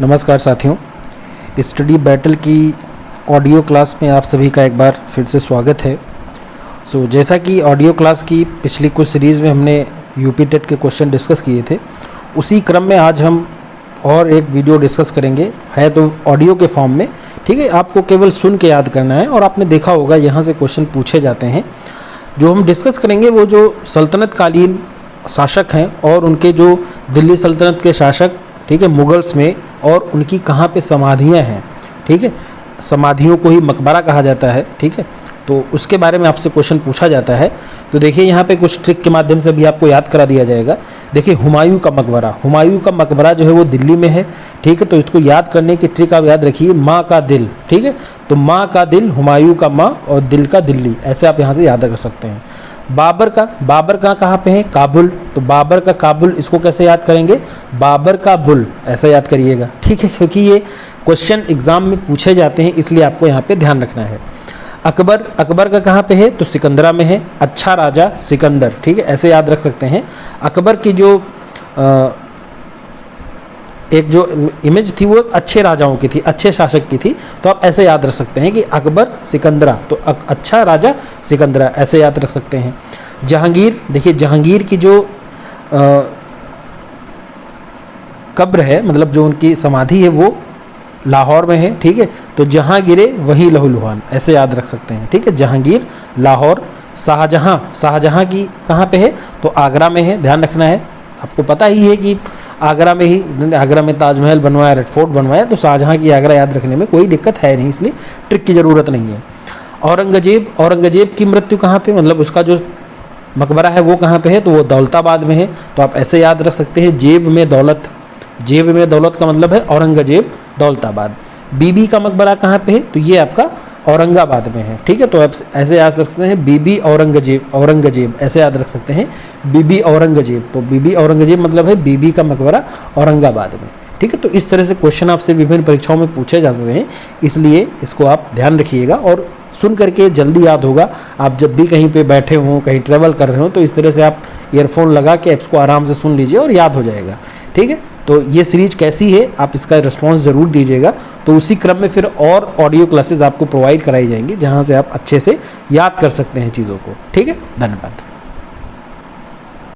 नमस्कार साथियों, study battle की ऑडियो क्लास में आप सभी का एक बार फिर से स्वागत है। जैसा कि ऑडियो क्लास की पिछली कुछ सीरीज़ में हमने यूपी टेट के क्वेश्चन डिस्कस किए थे, उसी क्रम में आज हम और एक वीडियो डिस्कस करेंगे, है तो ऑडियो के फॉर्म में। ठीक है, आपको केवल सुन के याद करना है। और आपने देखा होगा यहाँ से क्वेश्चन पूछे जाते हैं। जो हम डिस्कस करेंगे वो जो सल्तनत कालीन शासक हैं और उनके जो दिल्ली सल्तनत के शासक, ठीक है, मुगल्स में, और उनकी कहाँ पे समाधियाँ हैं। ठीक है, समाधियों को ही मकबरा कहा जाता है। ठीक है, तो उसके बारे में आपसे क्वेश्चन पूछा जाता है। तो देखिए यहाँ पे कुछ ट्रिक के माध्यम से भी आपको याद करा दिया जाएगा। देखिए हुमायूं का मकबरा जो है वो दिल्ली में है। ठीक है, तो इसको याद करने की ट्रिक आप याद रखिए, माँ का दिल। ठीक है, तो माँ का दिल, हुमायूं का माँ और दिल का दिल्ली, ऐसे आप यहाँ से याद कर सकते हैं। बाबर का कहाँ पे है? काबुल। तो बाबर का काबुल, इसको कैसे याद करेंगे? बाबर का बुल, ऐसा याद करिएगा। ठीक है, क्योंकि ये क्वेश्चन एग्जाम में पूछे जाते हैं, इसलिए आपको यहाँ पे ध्यान रखना है। अकबर का कहाँ पे है? तो सिकंदरा में है। अच्छा राजा सिकंदर, ठीक है, ऐसे याद रख सकते हैं। अकबर की जो एक जो इमेज थी वो एक अच्छे राजाओं की थी, अच्छे शासक की थी। तो आप ऐसे याद रख सकते हैं कि अकबर सिकंदरा, तो अच्छा राजा सिकंदरा, ऐसे याद रख सकते हैं। जहांगीर, देखिए जहांगीर की जो कब्र है, मतलब जो उनकी समाधि है, वो लाहौर में है। ठीक है, तो जहाँ गिरे वहीं लहूलुहान, ऐसे याद रख सकते हैं। ठीक है, जहांगीर, लाहौर। शाहजहाँ की कहाँ पे है? तो आगरा में है, ध्यान रखना है। आपको पता ही है कि आगरा में ताजमहल बनवाया, रेड फोर्ट बनवाया, तो शाहजहाँ की आगरा याद रखने में कोई दिक्कत है नहीं, इसलिए ट्रिक की ज़रूरत नहीं है। औरंगजेब की मृत्यु कहाँ पे, मतलब उसका जो मकबरा है वो कहाँ पे है? तो वो दौलताबाद में है। तो आप ऐसे याद रख सकते हैं, जेब में दौलत का मतलब है औरंगजेब, दौलताबाद। बीबी का मकबरा कहाँ पे है? तो ये आपका औरंगाबाद में है। ठीक है, तो आप ऐसे याद रख सकते हैं, बीबी औरंगजेब, ऐसे याद रख सकते हैं, बीबी औरंगजेब। तो बीबी औरंगजेब मतलब है बीबी का मकबरा औरंगाबाद में। ठीक है, तो इस तरह से क्वेश्चन आपसे विभिन्न परीक्षाओं में पूछे जा सकते हैं, इसलिए इसको आप ध्यान रखिएगा और सुन करके जल्दी याद होगा। आप जब भी कहीं पे बैठे हों, कहीं ट्रैवल कर रहे हो, तो इस तरह से आप ईयरफोन लगा के इसको आराम से सुन लीजिए और याद हो जाएगा। ठीक है, तो ये सीरीज कैसी है, आप इसका रिस्पांस ज़रूर दीजिएगा। तो उसी क्रम में फिर और ऑडियो क्लासेस आपको प्रोवाइड कराई जाएंगी, जहाँ से आप अच्छे से याद कर सकते हैं चीज़ों को। ठीक है, धन्यवाद।